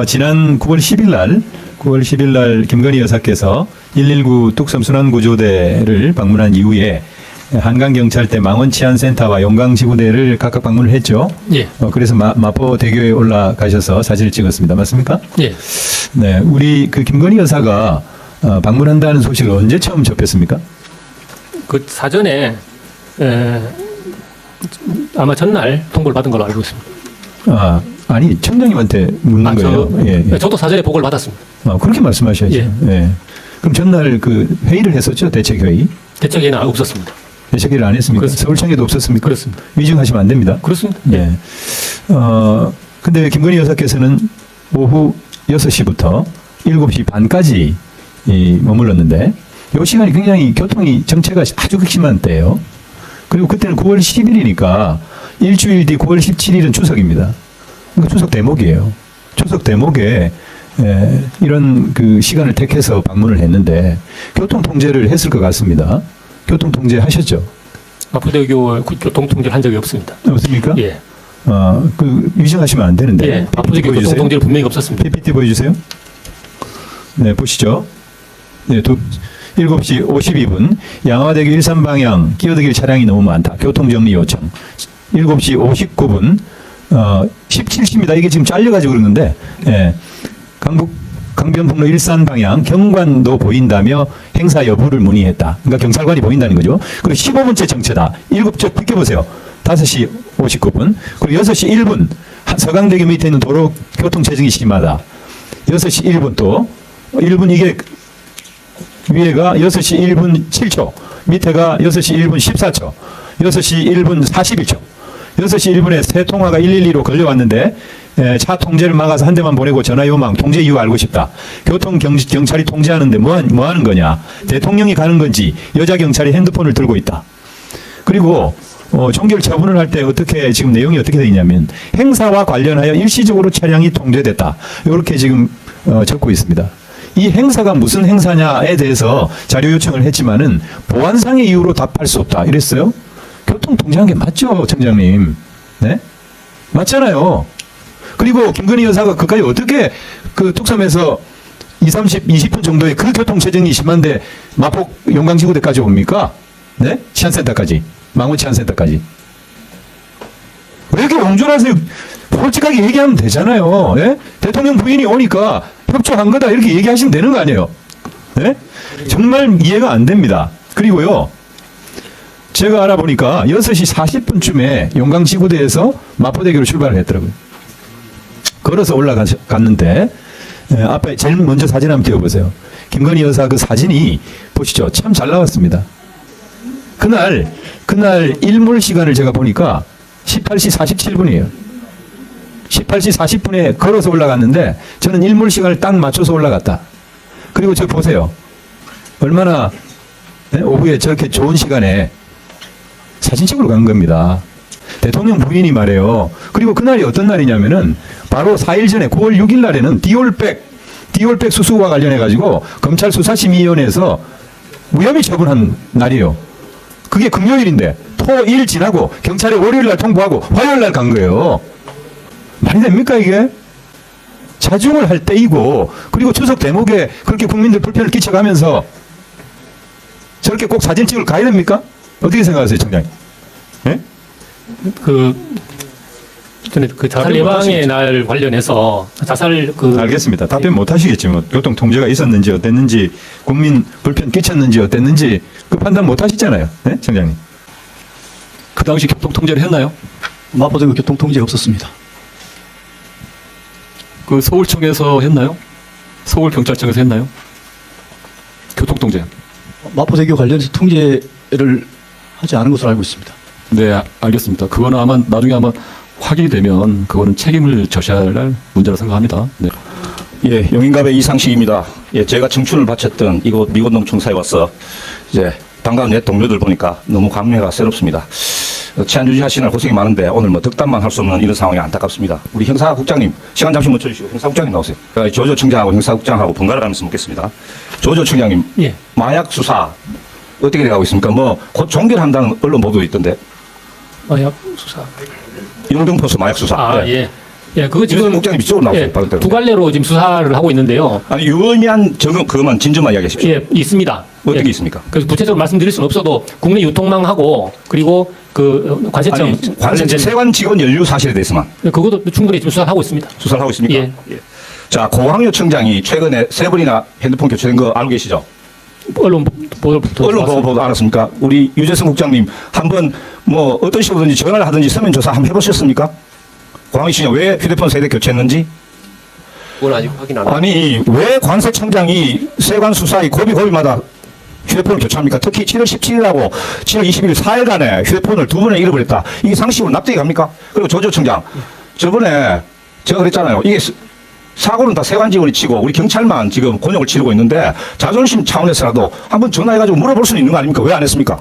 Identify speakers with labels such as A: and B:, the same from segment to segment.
A: 지난 9월 10일 날 김건희 여사께서 119 뚝섬 순환구조대를 방문한 이후에 한강경찰대 망원치안센터와 용강지구대를 각각 방문을 했죠.
B: 예.
A: 그래서 마포대교에 올라가셔서 사진을 찍었습니다. 맞습니까?
B: 예.
A: 네, 우리 그 김건희 여사가 방문한다는 소식을 언제 처음 접했습니까?
B: 그 사전에 아마 전날 통보를 받은 걸로 알고 있습니다.
A: 아니 청장님한테 묻는 거예요. 예.
B: 저도 사전에 보고를 받았습니다.
A: 그렇게 말씀하셔야죠.
B: 예.
A: 예. 그럼 전날 그 회의를 했었죠, 대책회의?
B: 대책회의는 없었습니다.
A: 대책회의를 안 했습니까?
B: 그렇습니다.
A: 서울청에도 없었습니까?
B: 그렇습니다.
A: 위증하시면 안 됩니다.
B: 그렇습니다.
A: 예. 근데 김건희 여사께서는 오후 6시부터 7시 반까지 머물렀는데 이 시간이 굉장히 교통이 정체가 아주 극심한 때예요. 그리고 그때는 9월 10일이니까 일주일 뒤 9월 17일은 추석입니다. 그러니까 추석 대목이에요. 추석 대목에 이런 그 시간을 택해서 방문을 했는데 교통 통제를 했을 것 같습니다. 교통 통제 하셨죠?
B: 마포대교 교통 통제를 한 적이 없습니다.
A: 없습니까?
B: 예.
A: 그 위증하시면 안 되는데.
B: 예. 마포대교 교통 통제는 분명히 없었습니다.
A: PPT 보여주세요. 네, 보시죠. 네, 7시 52분 양화대교 일산 방향 끼어들길 차량이 너무 많다. 교통정리 요청. 7시 59분 17시입니다. 이게 지금 잘려가지고 그러는데 강변북로 일산 방향 경관도 보인다며 행사 여부를 문의했다. 그러니까 경찰관이 보인다는 거죠. 그리고 15분째 정체다. 7쪽 비켜보세요. 5시 59분. 그리고 6시 1분 서강대교 밑에 있는 도로 교통 체증이 심하다. 6시 1분 또 1분 이게 위에가 6시 1분 7초 밑에가 6시 1분 14초 6시 1분 41초 6시 1분에 새 통화가 112로 걸려왔는데 차 통제를 막아서 한 대만 보내고 전화 요망 통제 이유 알고 싶다. 경찰이 통제하는데 뭐 하는 거냐. 대통령이 가는 건지 여자 경찰이 핸드폰을 들고 있다. 그리고 종결 처분을 할 때 어떻게 지금 내용이 어떻게 되어 있냐면 행사와 관련하여 일시적으로 차량이 통제됐다. 이렇게 지금 적고 있습니다. 이 행사가 무슨 행사냐에 대해서 자료 요청을 했지만은 보안상의 이유로 답할 수 없다. 이랬어요. 교통 통제한 게 맞죠, 청장님? 네? 맞잖아요. 그리고 김건희 여사가 그까지 어떻게 그 뚝섬에서 20분 정도의 그 교통 체증이 심한데 마포 용강지구대까지 옵니까? 네? 치안센터까지. 망원 치안센터까지. 왜 이렇게 옹졸하세요? 솔직하게 얘기하면 되잖아요. 예? 대통령 부인이 오니까 협조한 거다 이렇게 얘기하시면 되는 거 아니에요? 예? 정말 이해가 안 됩니다. 그리고요. 제가 알아보니까 6시 40분쯤에 용강지구대에서 마포대교로 출발을 했더라고요. 걸어서 올라갔는데 앞에 제일 먼저 사진 한번 띄워보세요. 김건희 여사 그 사진이 보시죠. 참 잘 나왔습니다. 그날 일몰 시간을 제가 보니까 18시 47분이에요. 18시 40분에 걸어서 올라갔는데 저는 일몰 시간을 딱 맞춰서 올라갔다. 그리고 저 보세요. 얼마나 오후에 저렇게 좋은 시간에 사진 찍으러 간 겁니다. 대통령 부인이 말해요. 그리고 그날이 어떤 날이냐면은 바로 4일 전에 9월 6일 날에는 디올백 수수와 관련해 가지고 검찰 수사심의위원회에서 무혐의 처분한 날이에요. 그게 금요일인데 토일 지나고 경찰에 월요일 날 통보하고 화요일 날 간 거예요. 말이 됩니까 이게? 자중을 할 때이고 그리고 추석 대목에 그렇게 국민들 불편을 끼쳐가면서 저렇게 꼭 사진 찍을 가야 됩니까? 어떻게 생각하세요, 청장님? 네?
B: 전에 그 자살 예방의 날 관련해서
A: 알겠습니다. 답변 못 하시겠지 뭐 교통 통제가 있었는지 어땠는지 국민 불편 끼쳤는지 어땠는지 그 판단 못 하시잖아요, 네, 청장님.
C: 그 당시 교통 통제를 했나요?
D: 마포대교 교통 통제 없었습니다.
C: 그 서울청에서 했나요? 서울경찰청에서 했나요? 교통 통제.
D: 마포대교 관련해서 통제를 하지 않은 것으로 알고 있습니다.
C: 네, 알겠습니다. 그거는 아마 나중에 확인이 되면 그거는 책임을 져셔야 할 문제라 생각합니다. 네.
E: 예, 용인갑의 이상식입니다. 예, 제가 청춘을 바쳤던 이곳 미군농청사에 와서 이제 반가운 옛 동료들 보니까 너무 감회가 새롭습니다. 치안 유지하시느라 고생이 많은데 오늘 뭐 덕담만 할 수 없는 이런 상황이 안타깝습니다. 우리 형사국장님 시간 잠시 멈춰주시고 형사국장님 나오세요. 조조 청장하고 형사국장하고 번갈아 가면서 묻겠습니다. 조조 청장님,
B: 예.
E: 마약 수사 어떻게 돼가고 있습니까? 뭐 곧 종결한다는 언론 보도도 있던데.
B: 마약 수사.
E: 영등포수 마약 수사.
B: 예. 예, 그거
E: 지금
B: 지금
E: 국장님 이쪽으로 나오세요. 바로
B: 두 갈래로 지금 수사를 하고 있는데요.
E: 아니 유의미한 점은 그것만 진전만 이야기하십시오.
B: 예, 있습니다.
E: 어떤
B: 예.
E: 게 있습니까?
B: 그래서 구체적으로 말씀드릴 수는 없어도 국내 유통망하고 그리고 그 관세청
E: 아니, 관세청 세관 직원 연루 사실에 대해서만
B: 그것도 충분히 지금 수사하고 있습니다.
E: 수사를 하고 있습니까?
B: 예.
E: 자, 고항요 청장이 최근에 3번이나 핸드폰 교체된 거 알고 계시죠?
B: 언론 보도부터
E: 언론 보고 알았습니까? 우리 유재성 국장님 한번 뭐 어떤 식으로든지 전화를 하든지 서면 조사 한번 해보셨습니까? 고항요 청장 왜 휴대폰 세대 교체했는지?
F: 그건 아직 확인 안
E: 아니 왜 관세청장이 세관 수사의 고비고비마다 휴대폰을 교체합니까? 특히 7월 17일하고 7월 20일 4일간에 휴대폰을 2번을 잃어버렸다. 이게 상식으로 납득이 갑니까? 그리고 조조 청장 저번에 제가 그랬잖아요. 이게 사고는 다 세관 직원이 치고 우리 경찰만 지금 곤욕을 치르고 있는데 자존심 차원에서라도 한번 전화해가지고 물어볼 수는 있는 거 아닙니까? 왜 안 했습니까?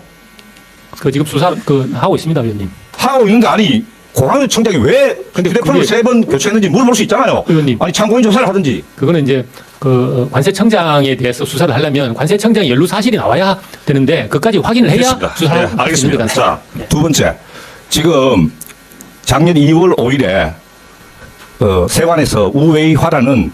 B: 그 지금 수사 그 하고 있습니다, 위원님.
E: 하고 있는 게 아니 고항요 청장이 왜 근데 휴대폰을
B: 그게-
E: 3번 교체했는지 물어볼 수 있잖아요.
B: 의원님.
E: 아니 참고인 조사를 하든지.
B: 그거는 이제 그 관세청장에 대해서 수사를 하려면 관세청장 연루 사실이 나와야 되는데 그까지 확인을 해야
E: 됐습니다.
B: 수사를
E: 네,
B: 할 수
E: 알겠습니다.
B: 있습니다.
E: 자, 두 번째. 지금 작년 2월 5일에 세관에서 우웨이화라는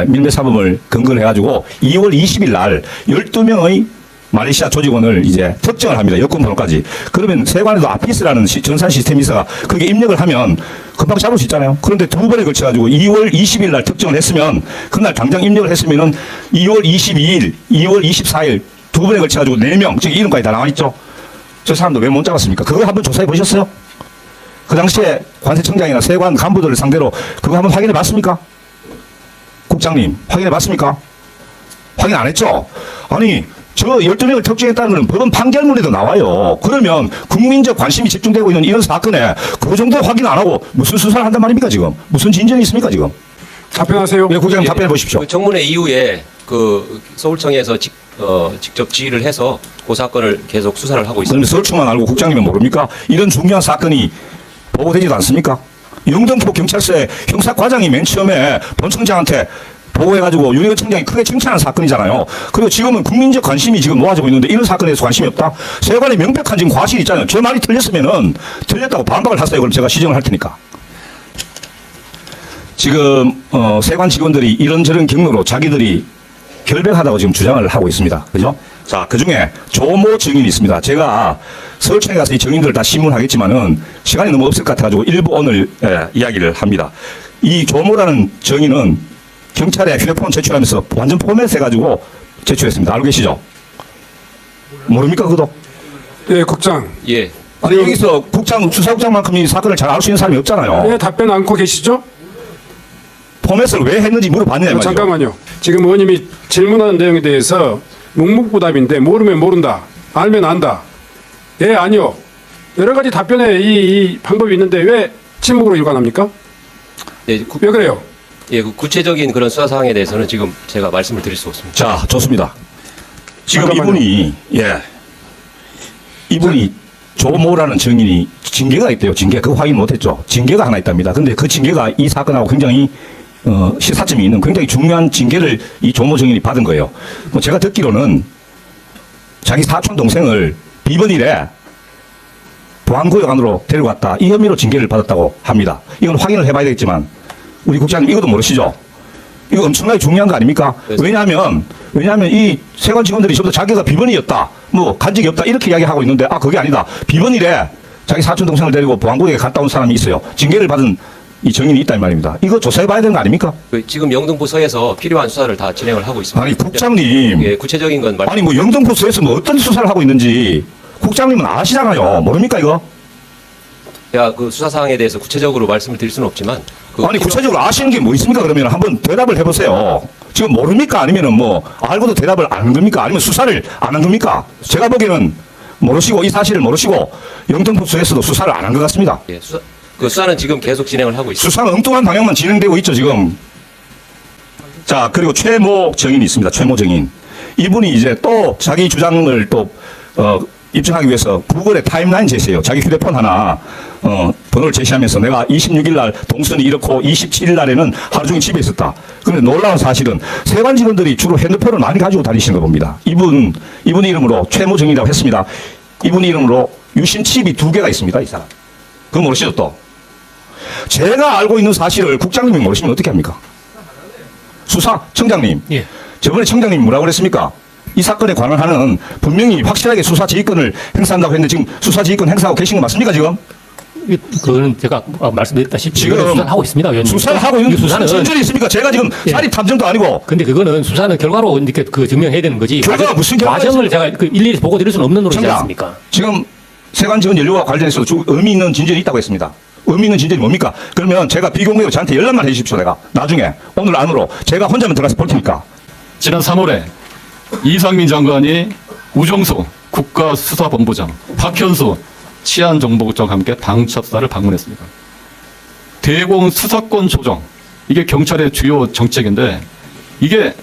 E: 밀매사범을 근거로 해가지고 2월 20일 날 12명의 말레이시아 조직원을 이제 특정을 합니다. 여권 번호까지. 그러면 세관에도 아피스라는 전산 시스템이 있어가 그게 입력을 하면 금방 잡을 수 있잖아요. 그런데 두 번에 걸쳐가지고 2월 20일 날 특정을 했으면 그날 당장 입력을 했으면은 2월 22일, 2월 24일 두 번에 걸쳐가지고 4명, 즉 이름까지 다 나와 있죠. 저 사람들 왜 못 잡았습니까? 그거 한번 조사해 보셨어요? 그 당시에 관세청장이나 세관 간부들을 상대로 그거 한번 확인해 봤습니까? 국장님, 확인해 봤습니까? 확인 안 했죠? 아니, 저 12명을 특정했다는 것은 법원 판결문에도 나와요. 그러면 국민적 관심이 집중되고 있는 이런 사건에 그 정도 확인 안 하고 무슨 수사를 한단 말입니까, 지금? 무슨 진전이 있습니까, 지금?
G: 답변하세요.
E: 네, 국장님 답변해 보십시오.
F: 그 정문회 이후에 그 서울청에서 직접 지휘를 해서 그 사건을 계속 수사를 하고 있습니다.
E: 그런데 서울청만 알고 국장님은 모릅니까? 이런 중요한 사건이 보고되지도 않습니까? 영등포 경찰서의 형사과장이 맨 처음에 본청장한테 보고해가지고 윤희원 청장이 크게 칭찬한 사건이잖아요. 그리고 지금은 국민적 관심이 지금 모아지고 있는데 이런 사건에 대해서 관심이 없다? 세관에 명백한 지금 과실이 있잖아요. 제 말이 틀렸으면은 틀렸다고 반박을 하세요. 그럼 제가 시정을 할 테니까. 지금 세관 직원들이 이런저런 경로로 자기들이 결백하다고 지금 주장을 하고 있습니다. 그죠? 자, 그 중에 조모 증인이 있습니다. 제가 서울청에 가서 이 증인들을 다 신문하겠지만은 시간이 너무 없을 것 같아가지고 일부 오늘 이야기를 합니다. 이 조모라는 증인은 경찰에 휴대폰 제출하면서 완전 포맷해가지고 제출했습니다. 알고 계시죠? 모릅니까, 그것도?
G: 네, 국장.
F: 예.
E: 아니, 여기서 수사국장만큼 이 사건을 잘 알 수 있는 사람이 없잖아요.
G: 왜 답변 않고 계시죠?
E: 포맷을 왜 했는지 물어봤느냐, 말이죠.
G: 잠깐만요. 지금 의원님이 질문하는 내용에 대해서 묵묵부답인데 모르면 모른다. 알면 안다. 예, 아니요. 여러 가지 답변에 이 방법이 있는데 왜 침묵으로 일관합니까?
F: 예,
G: 왜 그래요?
F: 예, 그 구체적인 그런 수사 사항에 대해서는 지금 제가 말씀을 드릴 수 없습니다.
E: 자, 좋습니다. 지금
G: 잠깐만요.
E: 이분이 조모라는 증인이 징계가 있대요. 징계. 그거 확인 못했죠. 징계가 하나 있답니다. 근데 그 징계가 이 사건하고 굉장히 시사점이 있는 굉장히 중요한 징계를 이 조모 증인이 받은 거예요. 뭐 제가 듣기로는 자기 사촌 동생을 비번일에 보안구역 안으로 데려갔다. 이 혐의로 징계를 받았다고 합니다. 이건 확인을 해봐야 되겠지만 우리 국장님 이것도 모르시죠? 이거 엄청나게 중요한 거 아닙니까? 왜냐하면 이 세관 직원들이 전부 다 자기가 비번이었다, 뭐 간직이 없다 이렇게 이야기하고 있는데 그게 아니다. 비번일에 자기 사촌 동생을 데리고 보안구역에 갔다 온 사람이 있어요. 징계를 받은 이 증인이 있단 말입니다. 이거 조사해봐야 되는 거 아닙니까?
F: 그 지금 영등포서에서 필요한 수사를 다 진행을 하고 있습니다.
E: 아니 국장님,
F: 예, 구체적인 건
E: 아니 뭐 영등포서에서 뭐 어떤 수사를 하고 있는지 국장님은 아시잖아요. 모릅니까 이거?
F: 제가 그 수사 사항에 대해서 구체적으로 말씀을 드릴 수는 없지만
E: 아니 구체적으로 아시는 게 뭐 있습니까? 그러면 한번 대답을 해보세요. 지금 모릅니까? 아니면은 뭐 알고도 대답을 안 한 겁니까? 아니면 수사를 안 한 겁니까? 제가 보기에는 모르시고 이 사실을 모르시고 영등포서에서도 수사를 안 한 것 같습니다.
F: 예, 그 수사는 지금 계속 진행을 하고 있습니다.
E: 수사는 엉뚱한 방향만 진행되고 있죠 지금. 자, 그리고 최모 증인이 있습니다. 최모 증인. 이분이 이제 또 자기 주장을 또 입증하기 위해서 구글에 타임라인 제시해요. 자기 휴대폰 하나 번호를 제시하면서 내가 26일 날 동선이 이렇고 27일 날에는 하루 종일 집에 있었다. 그런데 놀라운 사실은 세관 직원들이 주로 핸드폰을 많이 가지고 다니시는 거 봅니다. 이분 이름으로 최모 증인이라고 했습니다. 이분 이름으로 유심 칩이 2개가 있습니다. 이 사람. 그거 모르시죠 또? 제가 알고 있는 사실을 국장님이 모르시면 어떻게 합니까? 수사청장님.
B: 예.
E: 저번에 청장님이 뭐라고 그랬습니까? 이 사건에 관한하는 분명히 확실하게 수사 지휘권을 행사한다고 했는데 지금 수사 지휘권 행사하고 계신 거 맞습니까 지금?
B: 그거는 제가 말씀드렸다시피
E: 지금
B: 이거는 수사를 하고 있습니다, 의원님.
E: 수사를 하고 있는
B: 이 수사는
E: 진전이 있습니까? 제가 지금
B: 예.
E: 사립 탐정도 아니고
B: 근데 그거는 수사는 결과로 이렇게 그 증명해야 되는 거지.
E: 결과가 무슨 결과가
B: 과정을 제가 그 일일이 보고 드릴 수는 없는 노릇이지
E: 청장,
B: 않습니까?
E: 지금 세관지원 연료와 관련해서 의미 있는 진전이 있다고 했습니다. 의미 있는 진전이 뭡니까? 그러면 제가 비공개로 저한테 연락만 해 주십시오. 내가 나중에 오늘 안으로 제가 혼자만 들어가서 볼 테니까.
C: 지난 3월에 이상민 장관이 우정수 국가수사본부장, 박현수 치안정보국장과 함께 방첩사를 방문했습니다. 대공 수사권 조정, 이게 경찰의 주요 정책인데 이게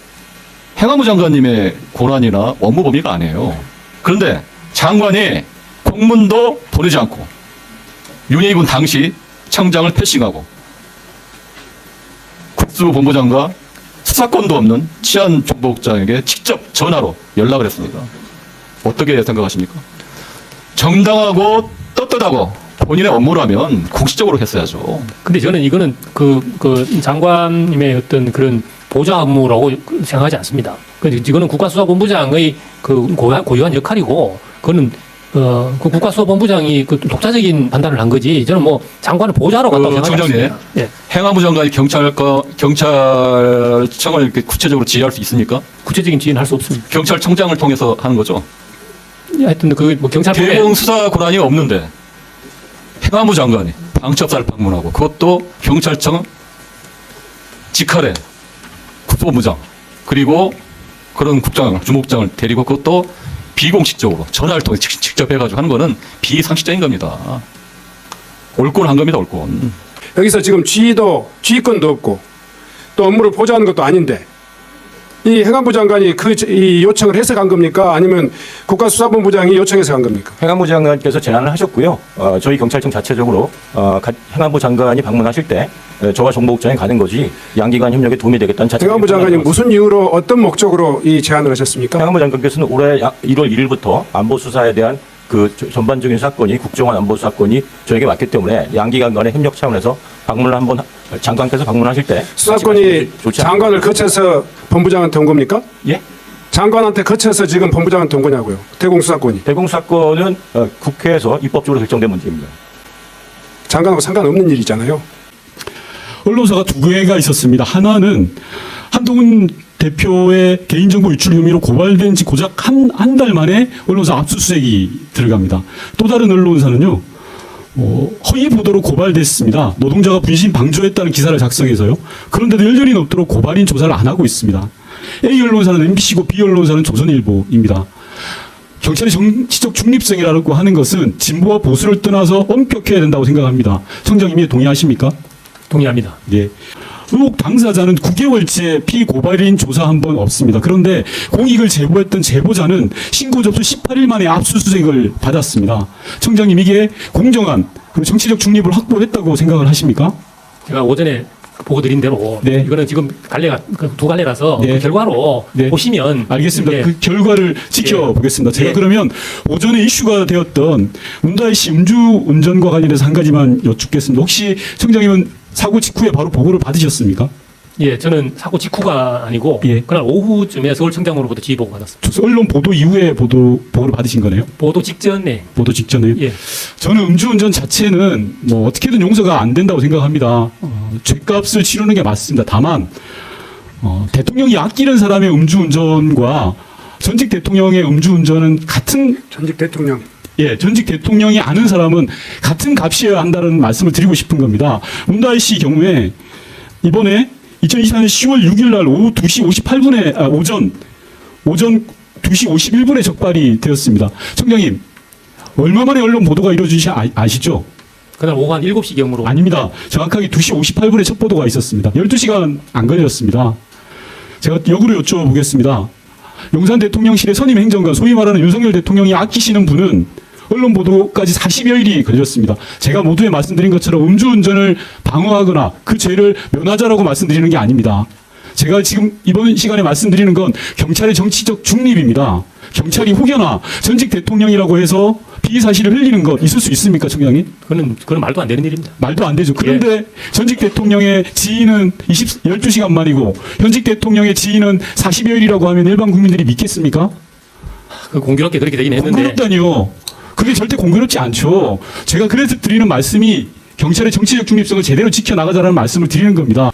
C: 행안부 장관님의 권한이나 업무 범위가 아니에요. 그런데 장관이 공문도 보내지 않고 윤희군 당시 청장을 패싱하고 국수본부장과 수사권도 없는 치안정보국장에게 직접 전화로 연락을 했습니다. 어떻게 생각하십니까? 정당하고 떳떳하고 본인의 업무라면 공식적으로 했어야죠.
B: 근데 저는 이거는 그 장관님의 어떤 그런 보좌 업무라고 생각하지 않습니다. 이거는 국가수사본부장의 그 고유한 역할이고, 그거는 그 국가수사본부장이 그 독자적인 판단을 한 거지. 저는 뭐 장관을 보좌로 갔다고 생각하지
C: 청장님,
B: 않습니다. 예.
C: 행안부 장관이 경찰청을 이렇게 구체적으로 지휘할 수 있습니까?
B: 구체적인 지휘는 할 수 없습니다.
C: 경찰청장을 통해서 하는 거죠.
B: 하여튼 뭐 경찰국에
C: 대공 수사 권한이 없는데 행안부 장관이 방첩사를 방문하고, 그것도 경찰청 직할에 국수본부장 그리고 그런 국장, 주무국장을 데리고, 그것도 비공식적으로 전화를 통해 직접 해가지고 하는 거는 비상식적인 겁니다. 옳곤 한 겁니다, 옳곤.
G: 여기서 지금 지휘권도 없고 또 업무를 보좌하는 것도 아닌데 이 행안부 장관이 이 요청을 해서 간 겁니까? 아니면 국가수사본부장이 요청해서 간 겁니까?
H: 행안부 장관께서 제안을 하셨고요. 저희 경찰청 자체적으로 행안부 장관이 방문하실 때 저와 정보국장이 가는 거지 양기관 협력에 도움이 되겠다는 자체.
G: 행안부 장관이 무슨 이유로 어떤 목적으로 이 제안을 하셨습니까?
H: 행안부 장관께서는 올해 1월 1일부터 안보 수사에 대한 그 전반적인 사건이 국정원 안보 사건이 저에게 맞기 때문에 양기관 간의 협력 차원에서 방문을 한번 장관께서 방문하실 때
G: 수사권이 장관을 거쳐서 본부장한테 온 겁니까?
H: 예?
G: 장관한테 거쳐서 지금 본부장한테 온 거냐고요. 대공수사권이.
H: 대공수사권은 국회에서 입법적으로 결정된 문제입니다.
G: 장관하고 상관없는 일이잖아요.
I: 언론사가 두 개가 있었습니다. 하나는 한동훈 대표의 개인정보 유출 혐의로 고발된 지 고작 한 달 만에 언론사 압수수색이 들어갑니다. 또 다른 언론사는요, 허위 보도로 고발됐습니다. 노동자가 분신 방조했다는 기사를 작성해서요. 그런데도 1년이 넘도록 고발인 조사를 안 하고 있습니다. A 언론사는 MBC고 B 언론사는 조선일보입니다. 경찰의 정치적 중립성이라고 하는 것은 진보와 보수를 떠나서 엄격해야 된다고 생각합니다. 청장님이 동의하십니까?
B: 동의합니다.
I: 예. 의혹 당사자는 9개월째 피고발인 조사 한 번 없습니다. 그런데 공익을 제보했던 제보자는 신고 접수 18일 만에 압수수색을 받았습니다. 청장님, 이게 공정한 그리고 정치적 중립을 확보했다고 생각을 하십니까?
B: 제가 오전에 보고 드린 대로
I: 네.
B: 이거는 지금 두 갈래라서
I: 네.
B: 그 결과로
I: 네.
B: 보시면
I: 알겠습니다.
B: 예.
I: 그 결과를 지켜보겠습니다. 제가
B: 예.
I: 그러면 오전에 이슈가 되었던 문다희 씨 음주운전과 관련해서 한 가지만 여쭙겠습니다. 혹시 청장님은 사고 직후에 바로 보고를 받으셨습니까?
B: 예, 저는 사고 직후가 아니고
I: 예.
B: 그날 오후쯤에 서울청장으로부터 지휘 보고 받았습니다.
I: 언론 보도 이후에 보고를 받으신 거네요?
B: 보도 직전에.
I: 보도 직전에.
B: 예.
I: 저는 음주운전 자체는 뭐 어떻게든 용서가 안 된다고 생각합니다. 죗값을 치르는 게 맞습니다. 다만 대통령이 아끼는 사람의 음주운전과 전직 대통령의 음주운전은 같은
G: 전직 대통령.
I: 예, 전직 대통령이 아는 사람은 같은 값이어야 한다는 말씀을 드리고 싶은 겁니다. 문다희 씨 경우에 이번에 2024년 10월 6일 날 오후 2시 58분에 오전 2시 51분에 적발이 되었습니다. 청장님, 얼마 만에 언론 보도가 이루어지는지 아시죠?
B: 그날 오후 한 7시경으로.
I: 아닙니다. 정확하게 2시 58분에 첫 보도가 있었습니다. 12시간 안 걸렸습니다. 제가 역으로 여쭤보겠습니다. 용산 대통령실의 선임 행정관, 소위 말하는 윤석열 대통령이 아끼시는 분은 언론 보도까지 40여일이 걸렸습니다. 제가 모두에 말씀드린 것처럼 음주운전을 방어하거나 그 죄를 면하자라고 말씀드리는 게 아닙니다. 제가 지금 이번 시간에 말씀드리는 건 경찰의 정치적 중립입니다. 경찰이 혹여나 전직 대통령이라고 해서 비사실을 흘리는 것 있을 수 있습니까, 청장님?
B: 그건 말도 안 되는 일입니다.
I: 말도 안 되죠. 그런데 전직 대통령의 지인은 12시간 만이고 현직 대통령의 지인은 40여일이라고 하면 일반 국민들이 믿겠습니까?
B: 그 공교롭게 그렇게 되긴 했는데.
I: 공교롭다니요. 그게 절대 공교롭지 않죠. 제가 그래서 드리는 말씀이 경찰의 정치적 중립성을 제대로 지켜나가자라는 말씀을 드리는 겁니다.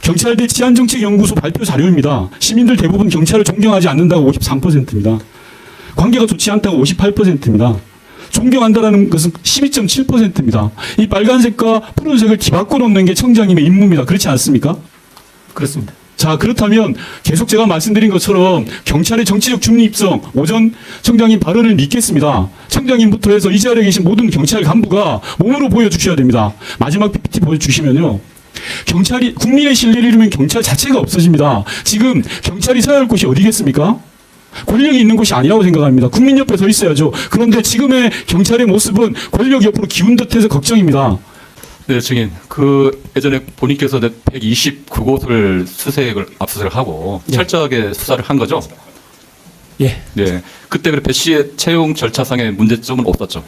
I: 경찰대 치안정책연구소 발표 자료입니다. 시민들 대부분 경찰을 존경하지 않는다고 53%입니다. 관계가 좋지 않다고 58%입니다. 존경한다라는 것은 12.7%입니다. 이 빨간색과 푸른색을 뒤바꿔 놓는 게 청장님의 임무입니다. 그렇지 않습니까?
B: 그렇습니다.
I: 자, 그렇다면 계속 제가 말씀드린 것처럼 경찰의 정치적 중립성, 오전 청장님 발언을 믿겠습니다. 청장님부터 해서 이 자리에 계신 모든 경찰 간부가 몸으로 보여주셔야 됩니다. 마지막 PPT 보여주시면요. 경찰이, 국민의 신뢰를 잃으면 경찰 자체가 없어집니다. 지금 경찰이 서야 할 곳이 어디겠습니까? 권력이 있는 곳이 아니라고 생각합니다. 국민 옆에 서 있어야죠. 그런데 지금의 경찰의 모습은 권력 옆으로 기운 듯해서 걱정입니다.
C: 네, 증인. 예전에 본인께서 129곳을 압수수색하고
B: 예.
C: 철저하게 수사를 한 거죠?
B: 예.
C: 네. 그때 배 씨의 채용 절차상의 문제점은 없었죠.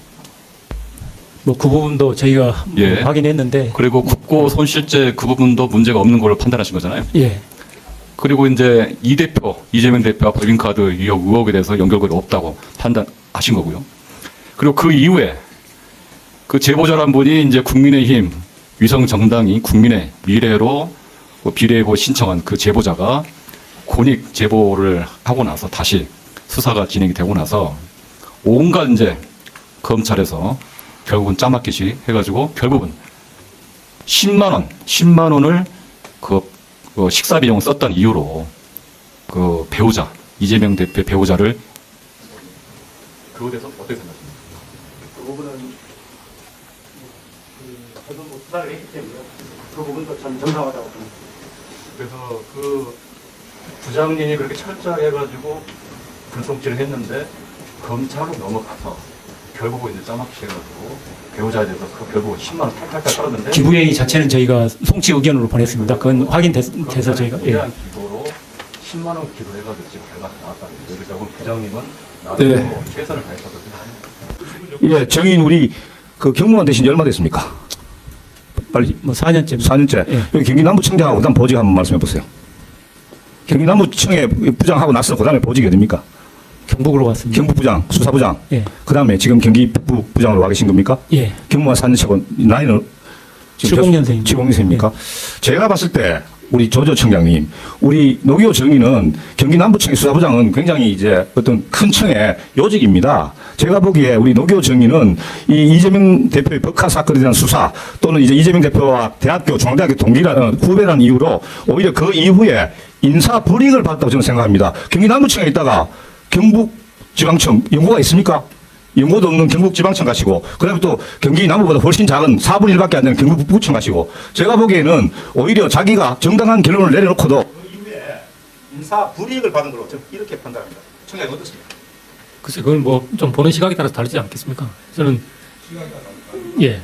B: 뭐 그 부분도 저희가
C: 예.
B: 확인했는데.
C: 그리고 국고 손실죄 그 부분도 문제가 없는 걸로 판단하신 거잖아요.
B: 예.
C: 그리고 이제 이재명 대표와 법인카드 유역 의혹에 대해서 연결고리 없다고 판단하신 거고요. 그리고 그 이후에 그 제보자란 분이 이제 국민의힘 위성 정당이 국민의 미래로 비례후보 신청한 그 제보자가 권익 제보를 하고 나서 다시 수사가 진행이 되고 나서 온갖 이제 검찰에서 결국은 짜맞기시 해가지고 결국은 10만 원을 그 식사 비용을 썼던 이유로 그 배우자 이재명 대표 배우자를 그거에 대해서 어떻게 생각하십니까?
E: 그 부분은 수사를 했기 때문에 그 부분도 참 정상하다고 봅니다.
C: 그래서 그 부장님이 그렇게 철저하게 해가지고 불송치를 했는데 검찰로 넘어가서 결국은 이제 짜맞기 해가지고 배우자에 대해서 결국 10만 원 탈탈탈 떨었는데
B: 기부회의 자체는 저희가 송치 의견으로 보냈습니다. 그건 확인돼서 저희가. 예.
C: 대한 기도로 10만 원 기도해가지고 지금 결과가 나왔다는 거예요. 그래서 결국 부장님은
G: 네.
C: 나름대로 최선을 다했거든요.
E: 예, 정인 우리 그 경무관 되신 지 얼마 됐습니까? 빨리
B: 뭐 4년째.
E: 4년째.
B: 예.
E: 여기 경기남부청장하고 그다음 보직 한번 말씀해 보세요. 경기남부청에 부장하고 나서 그다음에 보직이 어딥니까?
B: 경북으로 갔습니다.
E: 경북부장, 수사부장.
B: 예.
E: 그다음에 지금 경기북부장으로 와 계신 겁니까?
B: 예.
E: 경무관 4년차고 나이는
B: 70년생입니다.
E: 70년생입니까? 제가 봤을 때 우리 조조 청장님, 우리 노기호 정의는 경기 남부청의 수사부장은 굉장히 이제 어떤 큰 청의 요직입니다. 제가 보기에 우리 노기호 정의는 이 이재명 대표의 법카 사건에 대한 수사 또는 이제 이재명 대표와 대학교, 중앙대학교 동기라는 후배라는 이유로 오히려 그 이후에 인사 불이익을 받았다고 저는 생각합니다. 경기 남부청에 있다가 경북지방청 연구가 있습니까? 연고도 없는 경북지방청 가시고 그다음에 또 경기 남부보다 훨씬 작은 4분의 1밖에 안 되는 경북북부청 가시고 제가 보기에는 오히려 자기가 정당한 결론을 내려놓고도 그 이후에 인사 불이익을 받은 걸로 저는 이렇게 판단합니다. 청장님 어떻습니까?
B: 글쎄 그건 뭐 좀 보는 시각에 따라서 다르지 않겠습니까? 저는 예.